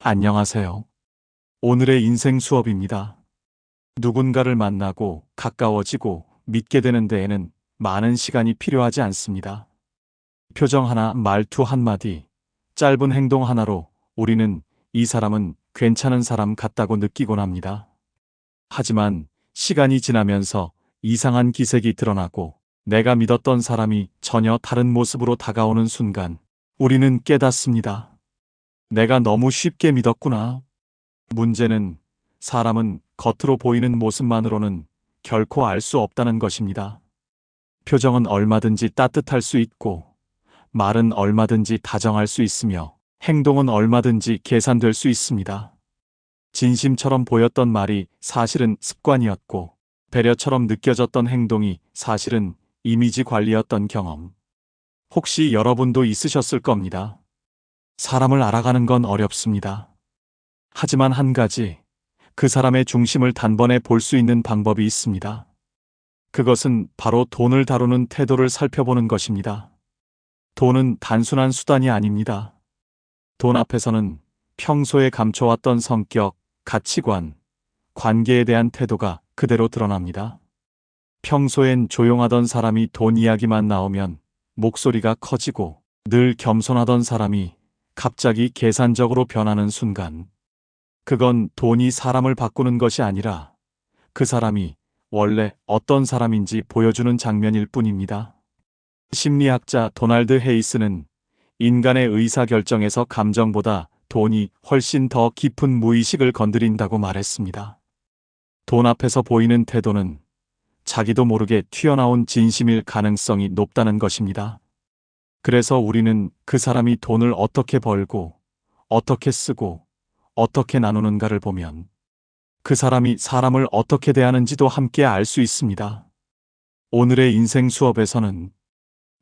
안녕하세요. 오늘의 인생 수업입니다. 누군가를 만나고 가까워지고 믿게 되는 데에는 많은 시간이 필요하지 않습니다. 표정 하나, 말투 한마디, 짧은 행동 하나로 우리는 이 사람은 괜찮은 사람 같다고 느끼곤 합니다. 하지만 시간이 지나면서 이상한 기색이 드러나고 내가 믿었던 사람이 전혀 다른 모습으로 다가오는 순간 우리는 깨닫습니다. 내가 너무 쉽게 믿었구나. 문제는 사람은 겉으로 보이는 모습만으로는 결코 알 수 없다는 것입니다. 표정은 얼마든지 따뜻할 수 있고, 말은 얼마든지 다정할 수 있으며, 행동은 얼마든지 계산될 수 있습니다. 진심처럼 보였던 말이 사실은 습관이었고, 배려처럼 느껴졌던 행동이 사실은 이미지 관리였던 경험. 혹시 여러분도 있으셨을 겁니다. 사람을 알아가는 건 어렵습니다. 하지만 한 가지, 그 사람의 중심을 단번에 볼 수 있는 방법이 있습니다. 그것은 바로 돈을 다루는 태도를 살펴보는 것입니다. 돈은 단순한 수단이 아닙니다. 돈 앞에서는 평소에 감춰왔던 성격, 가치관, 관계에 대한 태도가 그대로 드러납니다. 평소엔 조용하던 사람이 돈 이야기만 나오면 목소리가 커지고 늘 겸손하던 사람이 갑자기 계산적으로 변하는 순간, 그건 돈이 사람을 바꾸는 것이 아니라 그 사람이 원래 어떤 사람인지 보여주는 장면일 뿐입니다. 심리학자 도널드 헤이스는 인간의 의사결정에서 감정보다 돈이 훨씬 더 깊은 무의식을 건드린다고 말했습니다. 돈 앞에서 보이는 태도는 자기도 모르게 튀어나온 진심일 가능성이 높다는 것입니다. 그래서 우리는 그 사람이 돈을 어떻게 벌고, 어떻게 쓰고, 어떻게 나누는가를 보면 그 사람이 사람을 어떻게 대하는지도 함께 알 수 있습니다. 오늘의 인생 수업에서는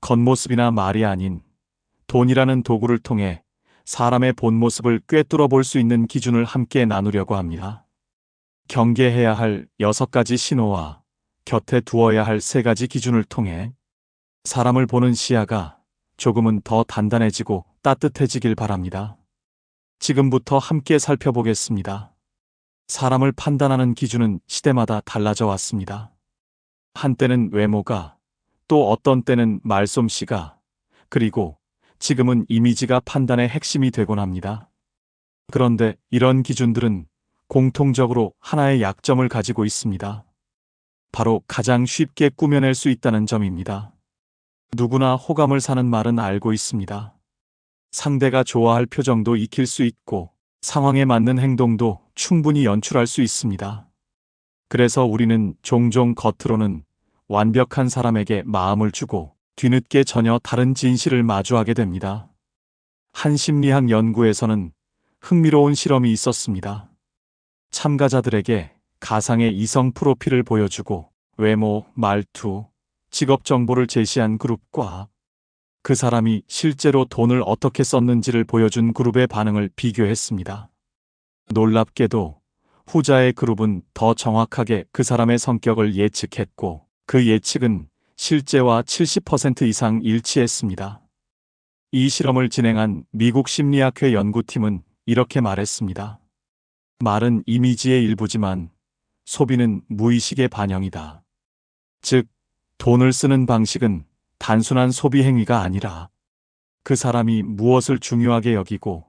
겉모습이나 말이 아닌 돈이라는 도구를 통해 사람의 본 모습을 꿰뚫어 볼 수 있는 기준을 함께 나누려고 합니다. 경계해야 할 6가지 신호와 곁에 두어야 할 3가지 기준을 통해 사람을 보는 시야가 조금은 더 단단해지고 따뜻해지길 바랍니다. 지금부터 함께 살펴보겠습니다. 사람을 판단하는 기준은 시대마다 달라져 왔습니다. 한때는 외모가, 또 어떤 때는 말솜씨가, 그리고 지금은 이미지가 판단의 핵심이 되곤 합니다. 그런데 이런 기준들은 공통적으로 하나의 약점을 가지고 있습니다. 바로 가장 쉽게 꾸며낼 수 있다는 점입니다. 누구나 호감을 사는 말은 알고 있습니다. 상대가 좋아할 표정도 익힐 수 있고 상황에 맞는 행동도 충분히 연출할 수 있습니다. 그래서 우리는 종종 겉으로는 완벽한 사람에게 마음을 주고 뒤늦게 전혀 다른 진실을 마주하게 됩니다. 한 심리학 연구에서는 흥미로운 실험이 있었습니다. 참가자들에게 가상의 이성 프로필을 보여주고 외모, 말투, 직업 정보를 제시한 그룹과 그 사람이 실제로 돈을 어떻게 썼는지를 보여준 그룹의 반응을 비교했습니다. 놀랍게도 후자의 그룹은 더 정확하게 그 사람의 성격을 예측했고 그 예측은 실제와 70% 이상 일치했습니다. 이 실험을 진행한 미국 심리학회 연구팀은 이렇게 말했습니다. 말은 이미지의 일부지만 소비는 무의식의 반영이다. 즉, 돈을 쓰는 방식은 단순한 소비 행위가 아니라 그 사람이 무엇을 중요하게 여기고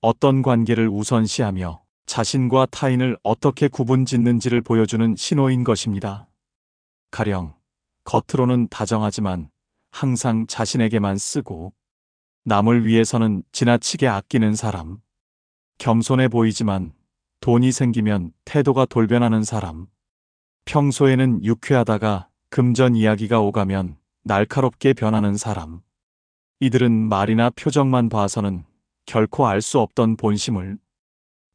어떤 관계를 우선시하며 자신과 타인을 어떻게 구분짓는지를 보여주는 신호인 것입니다. 가령 겉으로는 다정하지만 항상 자신에게만 쓰고 남을 위해서는 지나치게 아끼는 사람, 겸손해 보이지만 돈이 생기면 태도가 돌변하는 사람, 평소에는 유쾌하다가 금전 이야기가 오가면 날카롭게 변하는 사람. 이들은 말이나 표정만 봐서는 결코 알 수 없던 본심을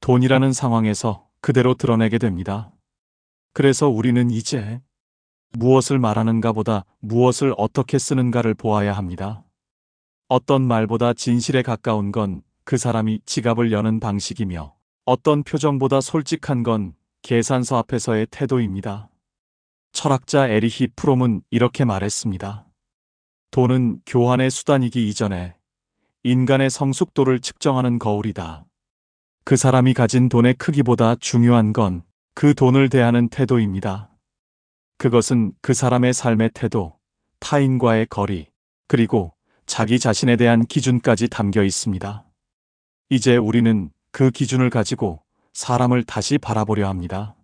돈이라는 상황에서 그대로 드러내게 됩니다. 그래서 우리는 이제 무엇을 말하는가 보다 무엇을 어떻게 쓰는가를 보아야 합니다. 어떤 말보다 진실에 가까운 건 그 사람이 지갑을 여는 방식이며 어떤 표정보다 솔직한 건 계산서 앞에서의 태도입니다. 철학자 에리히 프롬은 이렇게 말했습니다. 돈은 교환의 수단이기 이전에 인간의 성숙도를 측정하는 거울이다. 그 사람이 가진 돈의 크기보다 중요한 건 그 돈을 대하는 태도입니다. 그것은 그 사람의 삶의 태도, 타인과의 거리, 그리고 자기 자신에 대한 기준까지 담겨 있습니다. 이제 우리는 그 기준을 가지고 사람을 다시 바라보려 합니다.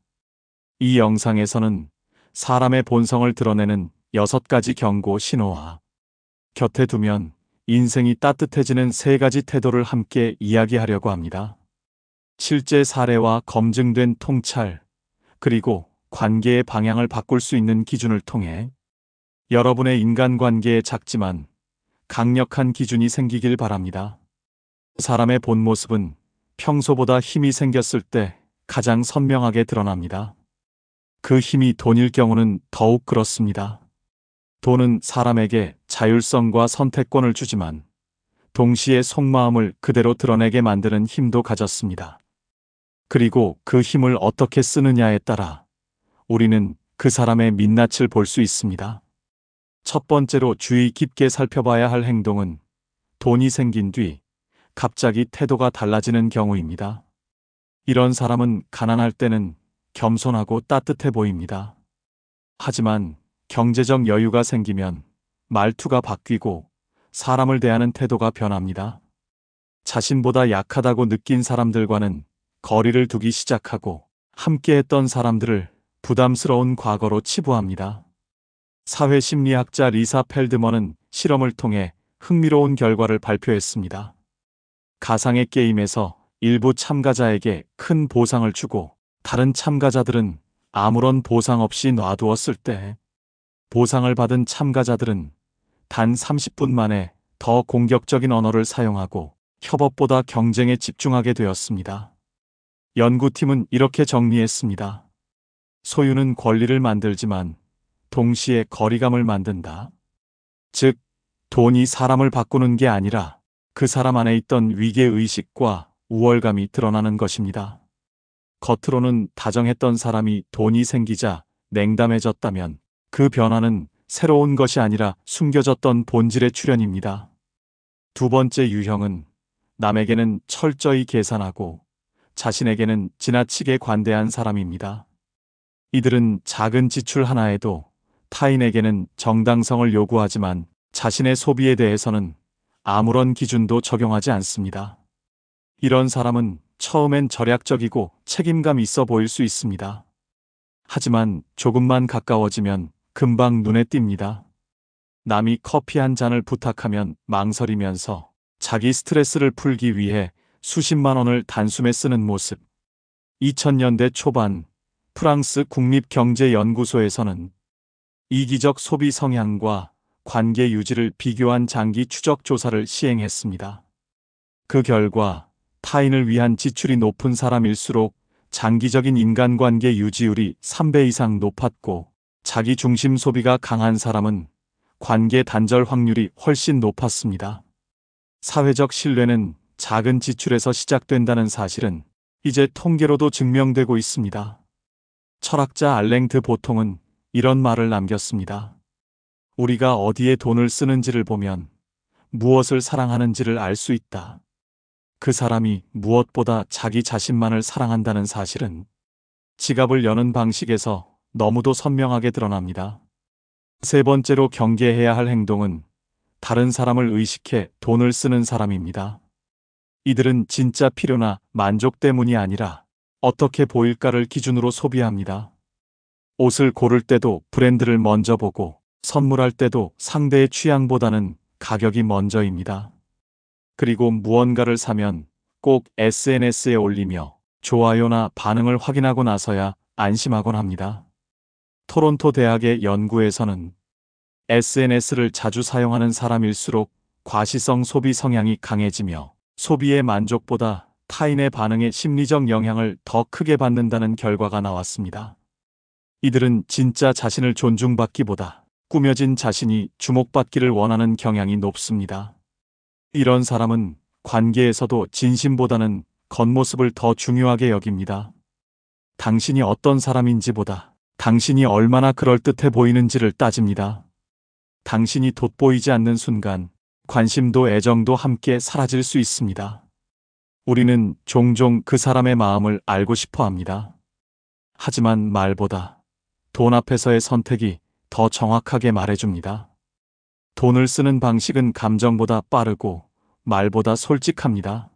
이 영상에서는 사람의 본성을 드러내는 6가지 경고 신호와 곁에 두면 인생이 따뜻해지는 3가지 태도를 함께 이야기하려고 합니다. 실제 사례와 검증된 통찰, 그리고 관계의 방향을 바꿀 수 있는 기준을 통해 여러분의 인간관계에 작지만 강력한 기준이 생기길 바랍니다. 사람의 본 모습은 평소보다 힘이 생겼을 때 가장 선명하게 드러납니다. 그 힘이 돈일 경우는 더욱 그렇습니다. 돈은 사람에게 자율성과 선택권을 주지만 동시에 속마음을 그대로 드러내게 만드는 힘도 가졌습니다. 그리고 그 힘을 어떻게 쓰느냐에 따라 우리는 그 사람의 민낯을 볼 수 있습니다. 첫 번째로 주의 깊게 살펴봐야 할 행동은 돈이 생긴 뒤 갑자기 태도가 달라지는 경우입니다. 이런 사람은 가난할 때는 겸손하고 따뜻해 보입니다. 하지만 경제적 여유가 생기면 말투가 바뀌고 사람을 대하는 태도가 변합니다. 자신보다 약하다고 느낀 사람들과는 거리를 두기 시작하고 함께했던 사람들을 부담스러운 과거로 치부합니다. 사회심리학자 리사 펠드먼은 실험을 통해 흥미로운 결과를 발표했습니다. 가상의 게임에서 일부 참가자에게 큰 보상을 주고 다른 참가자들은 아무런 보상 없이 놔두었을 때 보상을 받은 참가자들은 단 30분 만에 더 공격적인 언어를 사용하고 협업보다 경쟁에 집중하게 되었습니다. 연구팀은 이렇게 정리했습니다. 소유는 권리를 만들지만 동시에 거리감을 만든다. 즉, 돈이 사람을 바꾸는 게 아니라 그 사람 안에 있던 위계의식과 우월감이 드러나는 것입니다. 겉으로는 다정했던 사람이 돈이 생기자 냉담해졌다면 그 변화는 새로운 것이 아니라 숨겨졌던 본질의 출현입니다. 두 번째 유형은 남에게는 철저히 계산하고 자신에게는 지나치게 관대한 사람입니다. 이들은 작은 지출 하나에도 타인에게는 정당성을 요구하지만 자신의 소비에 대해서는 아무런 기준도 적용하지 않습니다. 이런 사람은 처음엔 절약적이고 책임감 있어 보일 수 있습니다. 하지만 조금만 가까워지면 금방 눈에 띕니다. 남이 커피 한 잔을 부탁하면 망설이면서 자기 스트레스를 풀기 위해 수십만 원을 단숨에 쓰는 모습. 2000년대 초반 프랑스 국립경제연구소에서는 이기적 소비 성향과 관계 유지를 비교한 장기 추적 조사를 시행했습니다. 그 결과 타인을 위한 지출이 높은 사람일수록 장기적인 인간관계 유지율이 3배 이상 높았고 자기 중심 소비가 강한 사람은 관계 단절 확률이 훨씬 높았습니다. 사회적 신뢰는 작은 지출에서 시작된다는 사실은 이제 통계로도 증명되고 있습니다. 철학자 알랭 드 보통은 이런 말을 남겼습니다. 우리가 어디에 돈을 쓰는지를 보면 무엇을 사랑하는지를 알 수 있다. 그 사람이 무엇보다 자기 자신만을 사랑한다는 사실은 지갑을 여는 방식에서 너무도 선명하게 드러납니다. 세 번째로 경계해야 할 행동은 다른 사람을 의식해 돈을 쓰는 사람입니다. 이들은 진짜 필요나 만족 때문이 아니라 어떻게 보일까를 기준으로 소비합니다. 옷을 고를 때도 브랜드를 먼저 보고 선물할 때도 상대의 취향보다는 가격이 먼저입니다. 그리고 무언가를 사면 꼭 SNS에 올리며 좋아요나 반응을 확인하고 나서야 안심하곤 합니다. 토론토 대학의 연구에서는 SNS를 자주 사용하는 사람일수록 과시성 소비 성향이 강해지며 소비의 만족보다 타인의 반응에 심리적 영향을 더 크게 받는다는 결과가 나왔습니다. 이들은 진짜 자신을 존중받기보다 꾸며진 자신이 주목받기를 원하는 경향이 높습니다. 이런 사람은 관계에서도 진심보다는 겉모습을 더 중요하게 여깁니다. 당신이 어떤 사람인지보다 당신이 얼마나 그럴듯해 보이는지를 따집니다. 당신이 돋보이지 않는 순간 관심도 애정도 함께 사라질 수 있습니다. 우리는 종종 그 사람의 마음을 알고 싶어 합니다. 하지만 말보다 돈 앞에서의 선택이 더 정확하게 말해줍니다. 돈을 쓰는 방식은 감정보다 빠르고 말보다 솔직합니다.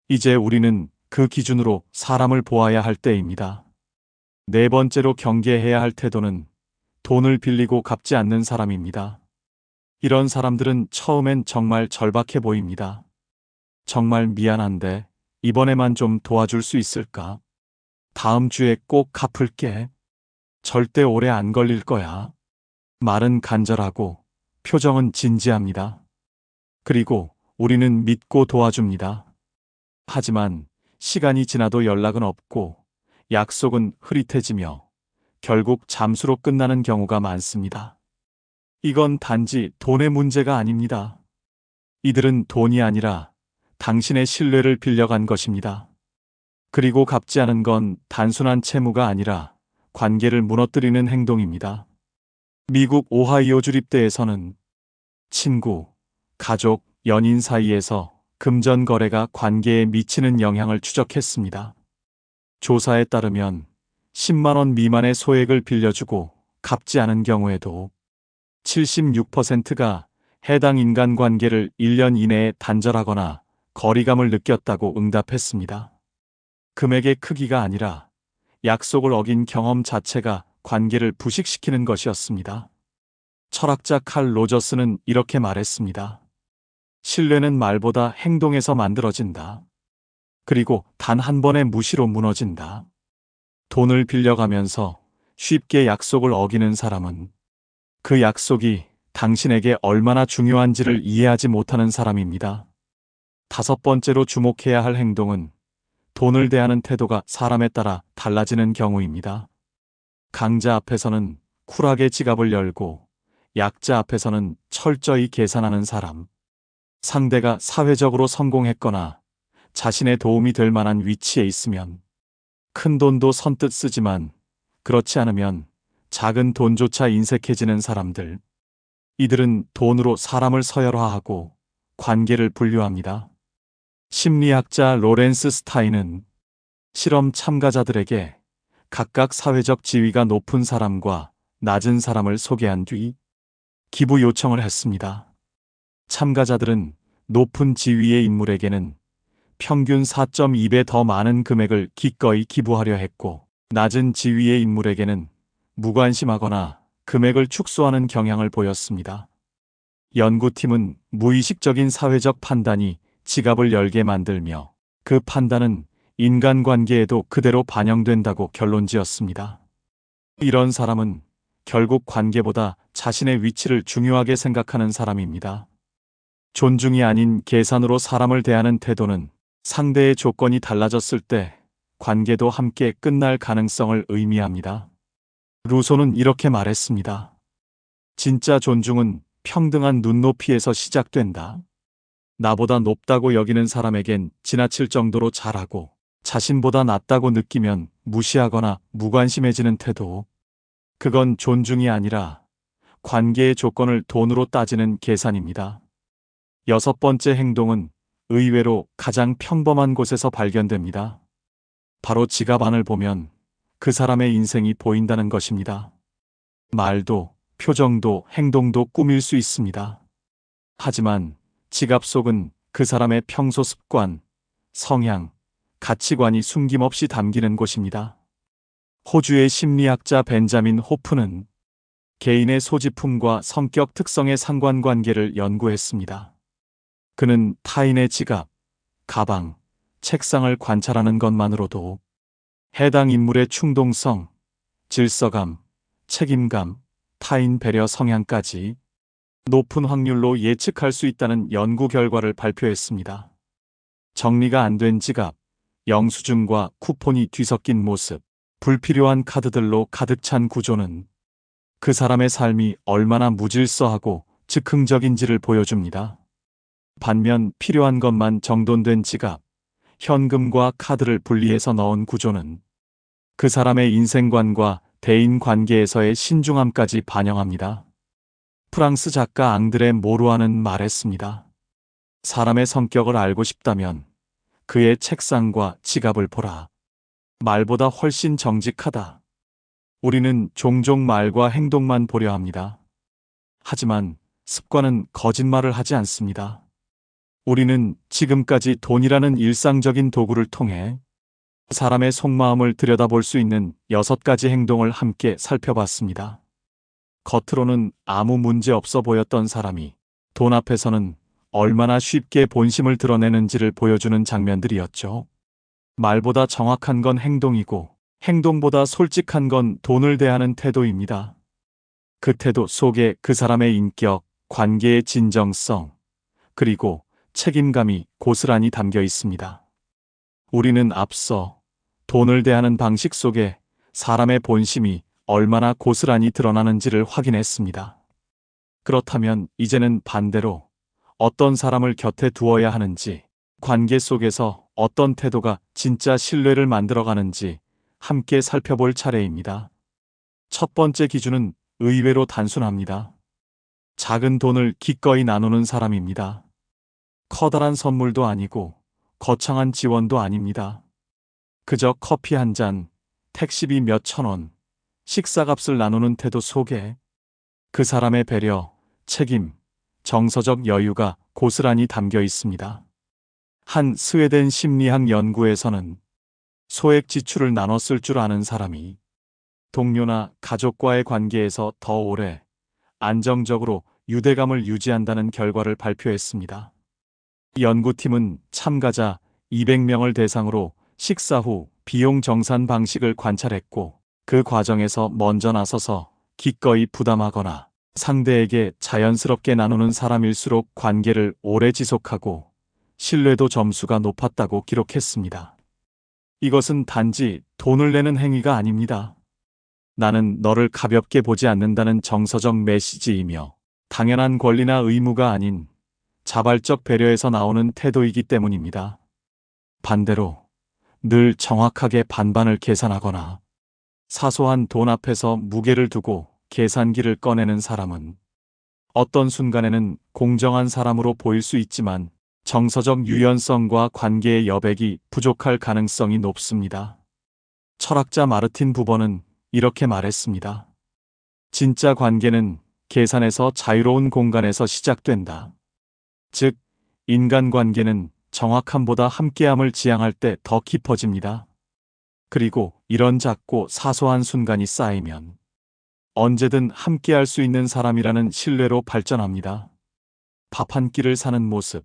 이제 우리는 그 기준으로 사람을 보아야 할 때입니다. 네 번째로 경계해야 할 태도는 돈을 빌리고 갚지 않는 사람입니다. 이런 사람들은 처음엔 정말 절박해 보입니다. 정말 미안한데 이번에만 좀 도와줄 수 있을까? 다음 주에 꼭 갚을게. 절대 오래 안 걸릴 거야. 말은 간절하고 표정은 진지합니다. 그리고 우리는 믿고 도와줍니다. 하지만 시간이 지나도 연락은 없고 약속은 흐릿해지며 결국 잠수로 끝나는 경우가 많습니다. 이건 단지 돈의 문제가 아닙니다. 이들은 돈이 아니라 당신의 신뢰를 빌려간 것입니다. 그리고 갚지 않은 건 단순한 채무가 아니라 관계를 무너뜨리는 행동입니다. 미국 오하이오 주립대에서는 친구, 가족, 연인 사이에서 금전 거래가 관계에 미치는 영향을 추적했습니다. 조사에 따르면 10만 원 미만의 소액을 빌려주고 갚지 않은 경우에도 76%가 해당 인간관계를 1년 이내에 단절하거나 거리감을 느꼈다고 응답했습니다. 금액의 크기가 아니라 약속을 어긴 경험 자체가 관계를 부식시키는 것이었습니다. 철학자 칼 로저스는 이렇게 말했습니다. 신뢰는 말보다 행동에서 만들어진다. 그리고 단 한 번의 무시로 무너진다. 돈을 빌려가면서 쉽게 약속을 어기는 사람은 그 약속이 당신에게 얼마나 중요한지를 이해하지 못하는 사람입니다. 다섯 번째로 주목해야 할 행동은 돈을 대하는 태도가 사람에 따라 달라지는 경우입니다. 강자 앞에서는 쿨하게 지갑을 열고 약자 앞에서는 철저히 계산하는 사람. 상대가 사회적으로 성공했거나 자신의 도움이 될 만한 위치에 있으면 큰 돈도 선뜻 쓰지만 그렇지 않으면 작은 돈조차 인색해지는 사람들. 이들은 돈으로 사람을 서열화하고 관계를 분류합니다. 심리학자 로렌스 스타인은 실험 참가자들에게 각각 사회적 지위가 높은 사람과 낮은 사람을 소개한 뒤 기부 요청을 했습니다. 참가자들은 높은 지위의 인물에게는 평균 4.2배 더 많은 금액을 기꺼이 기부하려 했고, 낮은 지위의 인물에게는 무관심하거나 금액을 축소하는 경향을 보였습니다. 연구팀은 무의식적인 사회적 판단이 지갑을 열게 만들며 그 판단은 인간관계에도 그대로 반영된다고 결론지었습니다. 이런 사람은 결국 관계보다 자신의 위치를 중요하게 생각하는 사람입니다. 존중이 아닌 계산으로 사람을 대하는 태도는 상대의 조건이 달라졌을 때 관계도 함께 끝날 가능성을 의미합니다. 루소는 이렇게 말했습니다. 진짜 존중은 평등한 눈높이에서 시작된다. 나보다 높다고 여기는 사람에겐 지나칠 정도로 잘하고 자신보다 낫다고 느끼면 무시하거나 무관심해지는 태도. 그건 존중이 아니라 관계의 조건을 돈으로 따지는 계산입니다. 여섯 번째 행동은 의외로 가장 평범한 곳에서 발견됩니다. 바로 지갑 안을 보면 그 사람의 인생이 보인다는 것입니다. 말도, 표정도, 행동도 꾸밀 수 있습니다. 하지만 지갑 속은 그 사람의 평소 습관, 성향, 가치관이 숨김없이 담기는 곳입니다. 호주의 심리학자 벤자민 호프는 개인의 소지품과 성격 특성의 상관관계를 연구했습니다. 그는 타인의 지갑, 가방, 책상을 관찰하는 것만으로도 해당 인물의 충동성, 질서감, 책임감, 타인 배려 성향까지 높은 확률로 예측할 수 있다는 연구 결과를 발표했습니다. 정리가 안 된 지갑, 영수증과 쿠폰이 뒤섞인 모습, 불필요한 카드들로 가득 찬 구조는 그 사람의 삶이 얼마나 무질서하고 즉흥적인지를 보여줍니다. 반면 필요한 것만 정돈된 지갑, 현금과 카드를 분리해서 넣은 구조는 그 사람의 인생관과 대인 관계에서의 신중함까지 반영합니다. 프랑스 작가 앙드레 모루아는 말했습니다. 사람의 성격을 알고 싶다면 그의 책상과 지갑을 보라. 말보다 훨씬 정직하다. 우리는 종종 말과 행동만 보려 합니다. 하지만 습관은 거짓말을 하지 않습니다. 우리는 지금까지 돈이라는 일상적인 도구를 통해 사람의 속마음을 들여다볼 수 있는 6가지 행동을 함께 살펴봤습니다. 겉으로는 아무 문제 없어 보였던 사람이 돈 앞에서는 얼마나 쉽게 본심을 드러내는지를 보여주는 장면들이었죠. 말보다 정확한 건 행동이고 행동보다 솔직한 건 돈을 대하는 태도입니다. 그 태도 속에 그 사람의 인격, 관계의 진정성, 그리고 책임감이 고스란히 담겨 있습니다. 우리는 앞서 돈을 대하는 방식 속에 사람의 본심이 얼마나 고스란히 드러나는지를 확인했습니다. 그렇다면 이제는 반대로 어떤 사람을 곁에 두어야 하는지, 관계 속에서 어떤 태도가 진짜 신뢰를 만들어가는지 함께 살펴볼 차례입니다. 첫 번째 기준은 의외로 단순합니다. 작은 돈을 기꺼이 나누는 사람입니다. 커다란 선물도 아니고 거창한 지원도 아닙니다. 그저 커피 한 잔, 택시비 몇천 원, 식사값을 나누는 태도 속에 그 사람의 배려, 책임, 정서적 여유가 고스란히 담겨 있습니다. 한 스웨덴 심리학 연구에서는 소액 지출을 나눠 쓸 줄 아는 사람이 동료나 가족과의 관계에서 더 오래 안정적으로 유대감을 유지한다는 결과를 발표했습니다. 연구팀은 참가자 200명을 대상으로 식사 후 비용 정산 방식을 관찰했고, 그 과정에서 먼저 나서서 기꺼이 부담하거나 상대에게 자연스럽게 나누는 사람일수록 관계를 오래 지속하고 신뢰도 점수가 높았다고 기록했습니다. 이것은 단지 돈을 내는 행위가 아닙니다. 나는 너를 가볍게 보지 않는다는 정서적 메시지이며 당연한 권리나 의무가 아닌 자발적 배려에서 나오는 태도이기 때문입니다. 반대로 늘 정확하게 반반을 계산하거나 사소한 돈 앞에서 무게를 두고 계산기를 꺼내는 사람은 어떤 순간에는 공정한 사람으로 보일 수 있지만 정서적 유연성과 관계의 여백이 부족할 가능성이 높습니다. 철학자 마르틴 부버는 이렇게 말했습니다. 진짜 관계는 계산에서 자유로운 공간에서 시작된다. 즉, 인간관계는 정확함보다 함께함을 지향할 때 더 깊어집니다. 그리고 이런 작고 사소한 순간이 쌓이면 언제든 함께할 수 있는 사람이라는 신뢰로 발전합니다. 밥 한 끼를 사는 모습,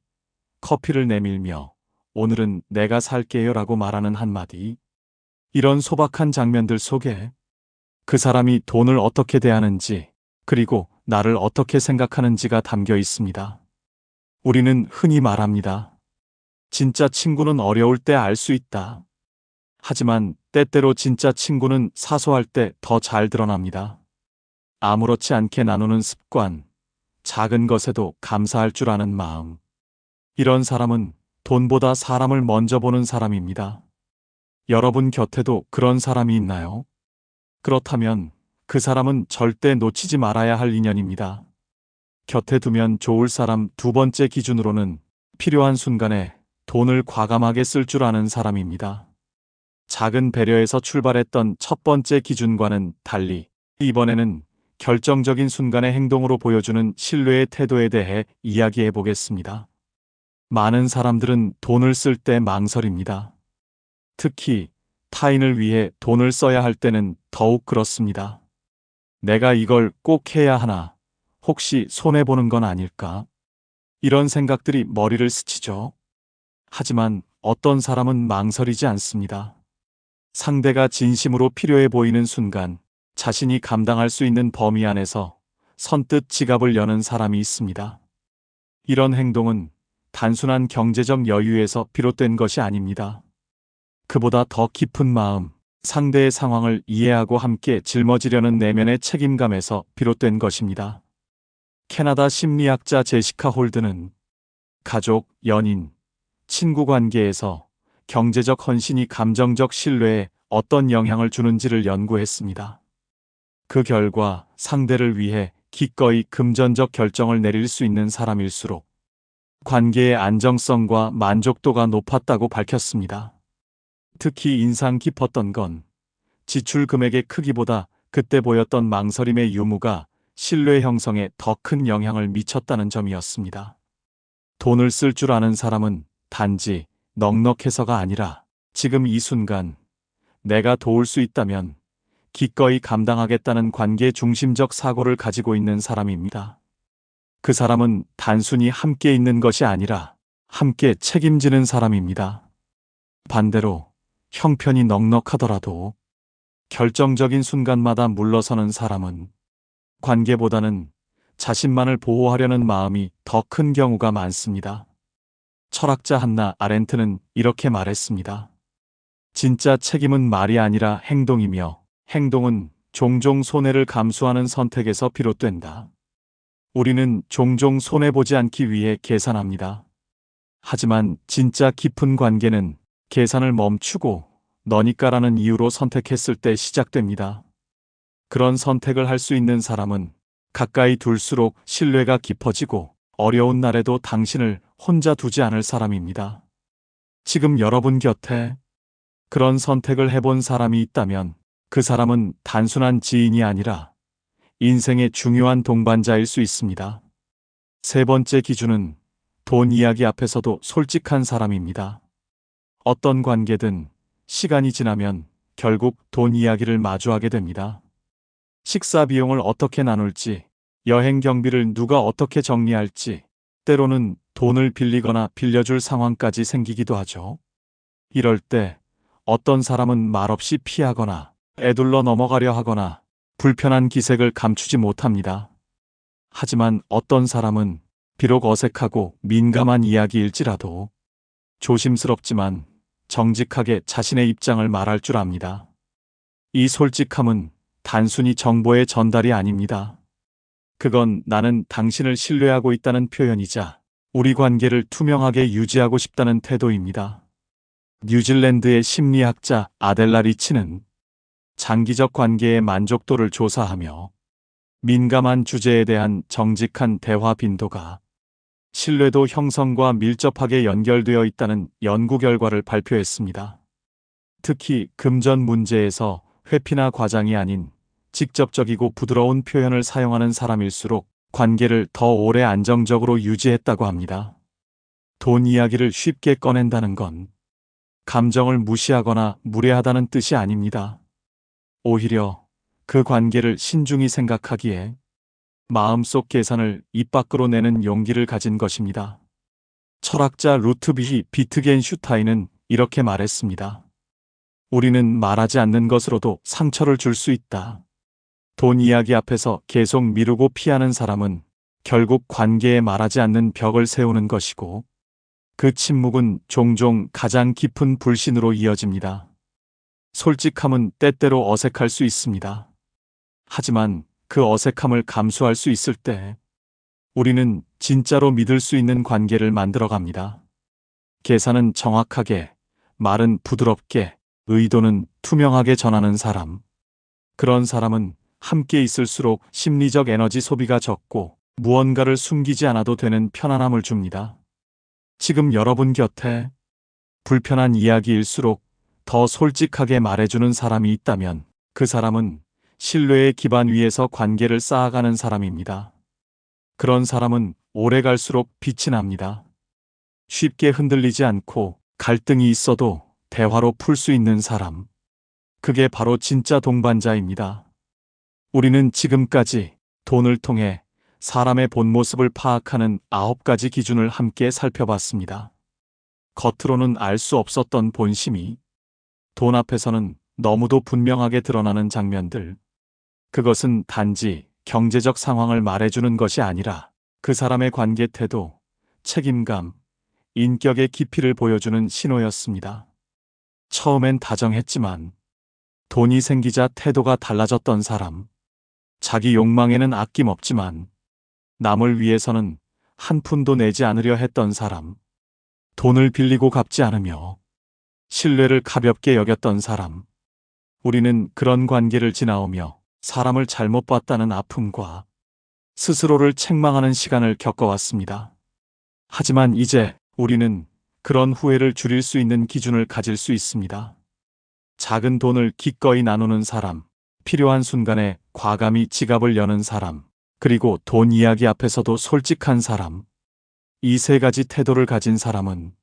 커피를 내밀며 오늘은 내가 살게요 라고 말하는 한마디, 이런 소박한 장면들 속에 그 사람이 돈을 어떻게 대하는지, 그리고 나를 어떻게 생각하는지가 담겨 있습니다. 우리는 흔히 말합니다. 진짜 친구는 어려울 때 알 수 있다. 하지만 때때로 진짜 친구는 사소할 때 더 잘 드러납니다. 아무렇지 않게 나누는 습관, 작은 것에도 감사할 줄 아는 마음. 이런 사람은 돈보다 사람을 먼저 보는 사람입니다. 여러분 곁에도 그런 사람이 있나요? 그렇다면 그 사람은 절대 놓치지 말아야 할 인연입니다. 곁에 두면 좋을 사람 두 번째 기준으로는 필요한 순간에 돈을 과감하게 쓸 줄 아는 사람입니다. 작은 배려에서 출발했던 첫 번째 기준과는 달리 이번에는 결정적인 순간의 행동으로 보여주는 신뢰의 태도에 대해 이야기해 보겠습니다. 많은 사람들은 돈을 쓸 때 망설입니다. 특히 타인을 위해 돈을 써야 할 때는 더욱 그렇습니다. 내가 이걸 꼭 해야 하나? 혹시 손해보는 건 아닐까? 이런 생각들이 머리를 스치죠. 하지만 어떤 사람은 망설이지 않습니다. 상대가 진심으로 필요해 보이는 순간 자신이 감당할 수 있는 범위 안에서 선뜻 지갑을 여는 사람이 있습니다. 이런 행동은 단순한 경제적 여유에서 비롯된 것이 아닙니다. 그보다 더 깊은 마음, 상대의 상황을 이해하고 함께 짊어지려는 내면의 책임감에서 비롯된 것입니다. 캐나다 심리학자 제시카 홀드는 가족, 연인, 친구 관계에서 경제적 헌신이 감정적 신뢰에 어떤 영향을 주는지를 연구했습니다. 그 결과 상대를 위해 기꺼이 금전적 결정을 내릴 수 있는 사람일수록 관계의 안정성과 만족도가 높았다고 밝혔습니다. 특히 인상 깊었던 건 지출 금액의 크기보다 그때 보였던 망설임의 유무가 신뢰 형성에 더 큰 영향을 미쳤다는 점이었습니다. 돈을 쓸 줄 아는 사람은 단지 넉넉해서가 아니라 지금 이 순간 내가 도울 수 있다면 기꺼이 감당하겠다는 관계 중심적 사고를 가지고 있는 사람입니다. 그 사람은 단순히 함께 있는 것이 아니라 함께 책임지는 사람입니다. 반대로 형편이 넉넉하더라도 결정적인 순간마다 물러서는 사람은 관계보다는 자신만을 보호하려는 마음이 더 큰 경우가 많습니다. 철학자 한나 아렌트는 이렇게 말했습니다. 진짜 책임은 말이 아니라 행동이며 행동은 종종 손해를 감수하는 선택에서 비롯된다. 우리는 종종 손해보지 않기 위해 계산합니다. 하지만 진짜 깊은 관계는 계산을 멈추고 너니까라는 이유로 선택했을 때 시작됩니다. 그런 선택을 할 수 있는 사람은 가까이 둘수록 신뢰가 깊어지고 어려운 날에도 당신을 혼자 두지 않을 사람입니다. 지금 여러분 곁에 그런 선택을 해본 사람이 있다면 그 사람은 단순한 지인이 아니라 인생의 중요한 동반자일 수 있습니다. 세 번째 기준은 돈 이야기 앞에서도 솔직한 사람입니다. 어떤 관계든 시간이 지나면 결국 돈 이야기를 마주하게 됩니다. 식사 비용을 어떻게 나눌지, 여행 경비를 누가 어떻게 정리할지, 때로는 돈을 빌리거나 빌려줄 상황까지 생기기도 하죠. 이럴 때 어떤 사람은 말없이 피하거나 에둘러 넘어가려 하거나 불편한 기색을 감추지 못합니다. 하지만 어떤 사람은 비록 어색하고 민감한 이야기일지라도 조심스럽지만 정직하게 자신의 입장을 말할 줄 압니다. 이 솔직함은 단순히 정보의 전달이 아닙니다. 그건 나는 당신을 신뢰하고 있다는 표현이자 우리 관계를 투명하게 유지하고 싶다는 태도입니다. 뉴질랜드의 심리학자 아델라 리치는 장기적 관계의 만족도를 조사하며 민감한 주제에 대한 정직한 대화 빈도가 신뢰도 형성과 밀접하게 연결되어 있다는 연구 결과를 발표했습니다. 특히 금전 문제에서 회피나 과장이 아닌 직접적이고 부드러운 표현을 사용하는 사람일수록 관계를 더 오래 안정적으로 유지했다고 합니다. 돈 이야기를 쉽게 꺼낸다는 건 감정을 무시하거나 무례하다는 뜻이 아닙니다. 오히려 그 관계를 신중히 생각하기에 마음속 계산을 입 밖으로 내는 용기를 가진 것입니다. 철학자 루트비히 비트겐슈타인은 이렇게 말했습니다. 우리는 말하지 않는 것으로도 상처를 줄 수 있다. 돈 이야기 앞에서 계속 미루고 피하는 사람은 결국 관계에 말하지 않는 벽을 세우는 것이고 그 침묵은 종종 가장 깊은 불신으로 이어집니다. 솔직함은 때때로 어색할 수 있습니다. 하지만 그 어색함을 감수할 수 있을 때 우리는 진짜로 믿을 수 있는 관계를 만들어갑니다. 계산은 정확하게, 말은 부드럽게, 의도는 투명하게 전하는 사람. 그런 사람은 함께 있을수록 심리적 에너지 소비가 적고 무언가를 숨기지 않아도 되는 편안함을 줍니다. 지금 여러분 곁에 불편한 이야기일수록 더 솔직하게 말해주는 사람이 있다면 그 사람은 신뢰의 기반 위에서 관계를 쌓아가는 사람입니다. 그런 사람은 오래 갈수록 빛이 납니다. 쉽게 흔들리지 않고 갈등이 있어도 대화로 풀 수 있는 사람. 그게 바로 진짜 동반자입니다. 우리는 지금까지 돈을 통해 사람의 본 모습을 파악하는 9가지 기준을 함께 살펴봤습니다. 겉으로는 알 수 없었던 본심이 돈 앞에서는 너무도 분명하게 드러나는 장면들. 그것은 단지 경제적 상황을 말해주는 것이 아니라 그 사람의 관계 태도, 책임감, 인격의 깊이를 보여주는 신호였습니다. 처음엔 다정했지만 돈이 생기자 태도가 달라졌던 사람. 자기 욕망에는 아낌없지만 남을 위해서는 한 푼도 내지 않으려 했던 사람. 돈을 빌리고 갚지 않으며 신뢰를 가볍게 여겼던 사람. 우리는 그런 관계를 지나오며 사람을 잘못 봤다는 아픔과 스스로를 책망하는 시간을 겪어왔습니다. 하지만 이제 우리는 그런 후회를 줄일 수 있는 기준을 가질 수 있습니다. 작은 돈을 기꺼이 나누는 사람, 필요한 순간에 과감히 지갑을 여는 사람, 그리고 돈 이야기 앞에서도 솔직한 사람. 이 세 가지 태도를 가진 사람은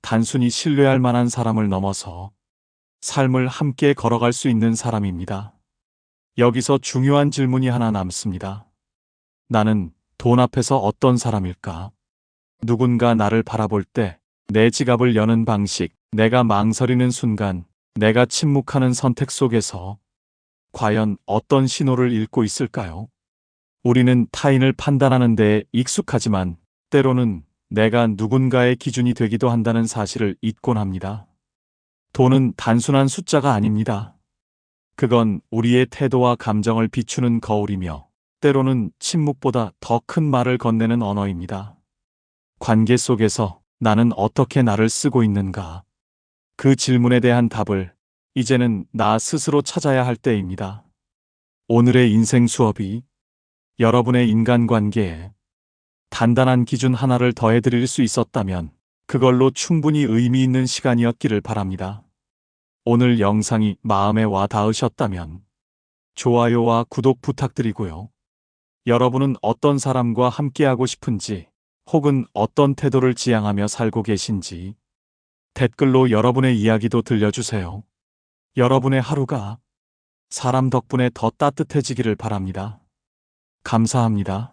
단순히 신뢰할 만한 사람을 넘어서 삶을 함께 걸어갈 수 있는 사람입니다. 여기서 중요한 질문이 하나 남습니다. 나는 돈 앞에서 어떤 사람일까? 누군가 나를 바라볼 때 내 지갑을 여는 방식, 내가 망설이는 순간, 내가 침묵하는 선택 속에서 과연 어떤 신호를 읽고 있을까요? 우리는 타인을 판단하는 데에 익숙하지만 때로는 내가 누군가의 기준이 되기도 한다는 사실을 잊곤 합니다. 돈은 단순한 숫자가 아닙니다. 그건 우리의 태도와 감정을 비추는 거울이며 때로는 침묵보다 더 큰 말을 건네는 언어입니다. 관계 속에서 나는 어떻게 나를 쓰고 있는가? 그 질문에 대한 답을 이제는 나 스스로 찾아야 할 때입니다. 오늘의 인생 수업이 여러분의 인간관계에 단단한 기준 하나를 더해드릴 수 있었다면 그걸로 충분히 의미 있는 시간이었기를 바랍니다. 오늘 영상이 마음에 와 닿으셨다면 좋아요와 구독 부탁드리고요. 여러분은 어떤 사람과 함께하고 싶은지 혹은 어떤 태도를 지향하며 살고 계신지 댓글로 여러분의 이야기도 들려주세요. 여러분의 하루가 사람 덕분에 더 따뜻해지기를 바랍니다. 감사합니다.